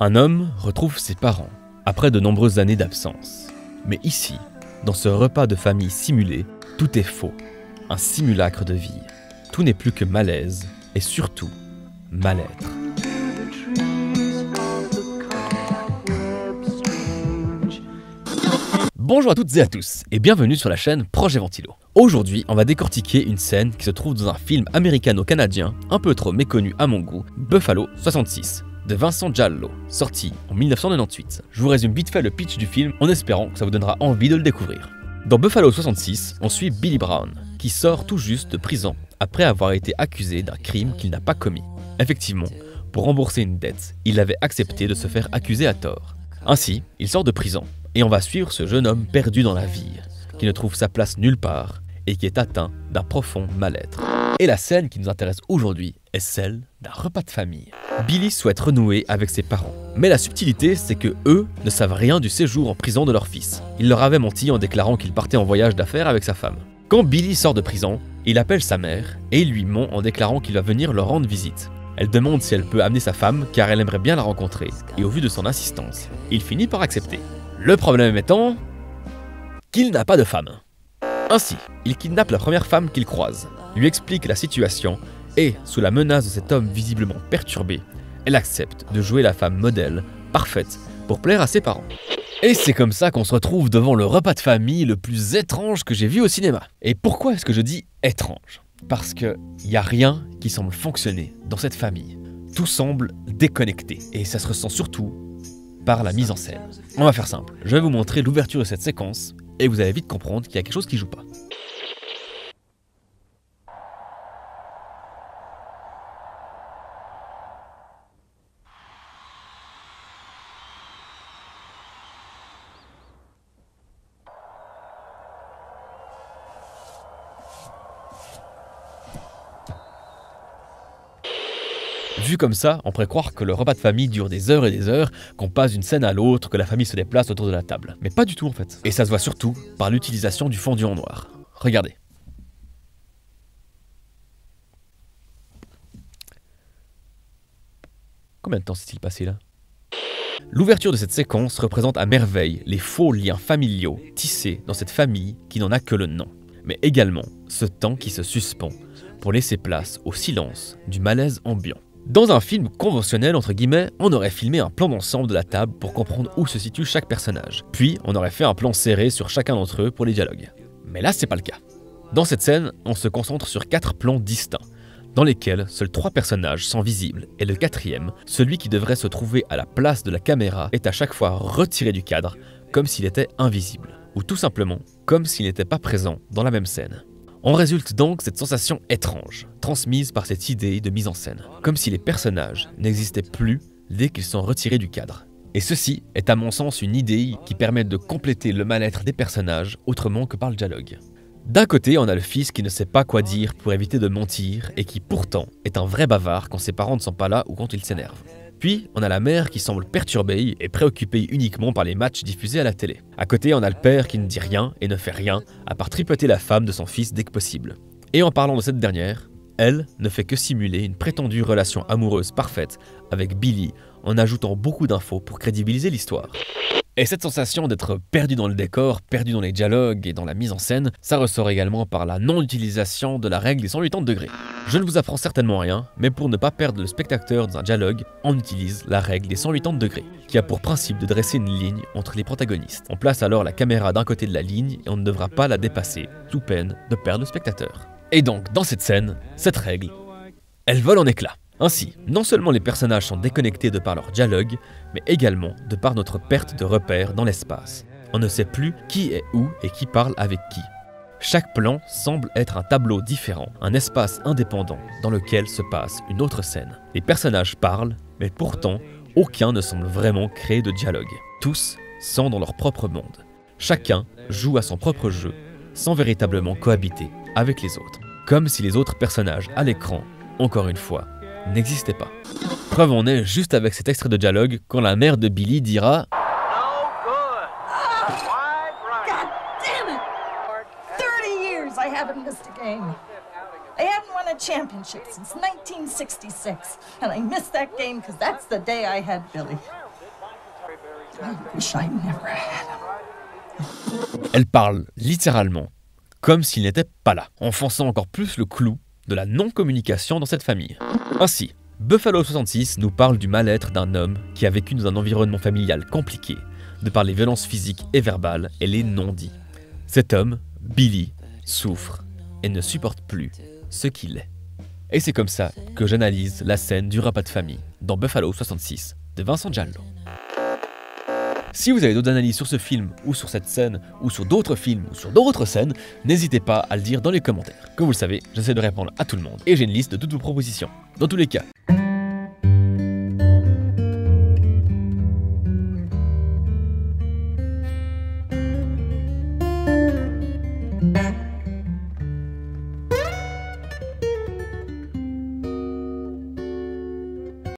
Un homme retrouve ses parents après de nombreuses années d'absence. Mais ici, dans ce repas de famille simulé, tout est faux, un simulacre de vie. Tout n'est plus que malaise et surtout mal-être. Bonjour à toutes et à tous et bienvenue sur la chaîne Projet Ventilo. Aujourd'hui, on va décortiquer une scène qui se trouve dans un film américano-canadien un peu trop méconnu à mon goût, Buffalo 66. De Vincent Giallo, sorti en 1998. Je vous résume vite fait le pitch du film en espérant que ça vous donnera envie de le découvrir. Dans Buffalo 66, on suit Billy Brown, qui sort tout juste de prison après avoir été accusé d'un crime qu'il n'a pas commis. Effectivement, pour rembourser une dette, il avait accepté de se faire accuser à tort. Ainsi, il sort de prison, et on va suivre ce jeune homme perdu dans la vie, qui ne trouve sa place nulle part, et qui est atteint d'un profond mal-être. Et la scène qui nous intéresse aujourd'hui est celle d'un repas de famille. Billy souhaite renouer avec ses parents. Mais la subtilité, c'est que eux ne savent rien du séjour en prison de leur fils. Il leur avait menti en déclarant qu'il partait en voyage d'affaires avec sa femme. Quand Billy sort de prison, il appelle sa mère et il lui ment en déclarant qu'il va venir leur rendre visite. Elle demande si elle peut amener sa femme car elle aimerait bien la rencontrer. Et au vu de son insistance, il finit par accepter. Le problème étant qu'il n'a pas de femme. Ainsi, il kidnappe la première femme qu'il croise, lui explique la situation et, sous la menace de cet homme visiblement perturbé, elle accepte de jouer la femme modèle, parfaite, pour plaire à ses parents. Et c'est comme ça qu'on se retrouve devant le repas de famille le plus étrange que j'ai vu au cinéma. Et pourquoi est-ce que je dis étrange? Parce qu'il n'y a rien qui semble fonctionner dans cette famille. Tout semble déconnecté, et ça se ressent surtout par la mise en scène. On va faire simple, je vais vous montrer l'ouverture de cette séquence, et vous allez vite comprendre qu'il y a quelque chose qui joue pas. Vu comme ça, on pourrait croire que le repas de famille dure des heures et des heures, qu'on passe d'une scène à l'autre, que la famille se déplace autour de la table. Mais pas du tout en fait. Et ça se voit surtout par l'utilisation du fondu en noir. Regardez. Combien de temps s'est-il passé là? L'ouverture de cette séquence représente à merveille les faux liens familiaux tissés dans cette famille qui n'en a que le nom. Mais également ce temps qui se suspend pour laisser place au silence du malaise ambiant. Dans un film conventionnel, entre guillemets, on aurait filmé un plan d'ensemble de la table pour comprendre où se situe chaque personnage. Puis, on aurait fait un plan serré sur chacun d'entre eux pour les dialogues. Mais là, c'est pas le cas. Dans cette scène, on se concentre sur 4 plans distincts, dans lesquels seuls 3 personnages sont visibles, et le 4e, celui qui devrait se trouver à la place de la caméra, est à chaque fois retiré du cadre, comme s'il était invisible, ou tout simplement, comme s'il n'était pas présent dans la même scène. En résulte donc cette sensation étrange, transmise par cette idée de mise en scène, comme si les personnages n'existaient plus dès qu'ils sont retirés du cadre. Et ceci est à mon sens une idée qui permet de compléter le mal-être des personnages autrement que par le dialogue. D'un côté, on a le fils qui ne sait pas quoi dire pour éviter de mentir et qui pourtant est un vrai bavard quand ses parents ne sont pas là ou quand il s'énerve. Puis, on a la mère qui semble perturbée et préoccupée uniquement par les matchs diffusés à la télé. À côté, on a le père qui ne dit rien et ne fait rien, à part tripoter la femme de son fils dès que possible. Et en parlant de cette dernière, elle ne fait que simuler une prétendue relation amoureuse parfaite avec Billy en ajoutant beaucoup d'infos pour crédibiliser l'histoire. Et cette sensation d'être perdu dans le décor, perdu dans les dialogues et dans la mise en scène, ça ressort également par la non-utilisation de la règle des 180 degrés. Je ne vous apprends certainement rien, mais pour ne pas perdre le spectateur dans un dialogue, on utilise la règle des 180 degrés, qui a pour principe de dresser une ligne entre les protagonistes. On place alors la caméra d'un côté de la ligne et on ne devra pas la dépasser, sous peine de perdre le spectateur. Et donc, dans cette scène, cette règle, elle vole en éclats. Ainsi, non seulement les personnages sont déconnectés de par leur dialogue, mais également de par notre perte de repère dans l'espace. On ne sait plus qui est où et qui parle avec qui. Chaque plan semble être un tableau différent, un espace indépendant dans lequel se passe une autre scène. Les personnages parlent, mais pourtant, aucun ne semble vraiment créer de dialogue. Tous sont dans leur propre monde. Chacun joue à son propre jeu, sans véritablement cohabiter avec les autres. Comme si les autres personnages à l'écran, encore une fois, n'existait pas. Preuve en est juste avec cet extrait de dialogue quand la mère de Billy dira championship since 1966, and I missed that game because that's the day I had Billy. Elle parle littéralement comme s'il n'était pas là, enfonçant encore plus le clou de la non-communication dans cette famille. Ainsi, Buffalo 66 nous parle du mal-être d'un homme qui a vécu dans un environnement familial compliqué, de par les violences physiques et verbales et les non-dits. Cet homme, Billy, souffre et ne supporte plus ce qu'il est. Et c'est comme ça que j'analyse la scène du repas de famille dans Buffalo 66 de Vincent Giallo. Si vous avez d'autres analyses sur ce film, ou sur cette scène, ou sur d'autres films, ou sur d'autres scènes, n'hésitez pas à le dire dans les commentaires. Comme vous le savez, j'essaie de répondre à tout le monde, et j'ai une liste de toutes vos propositions. Dans tous les cas,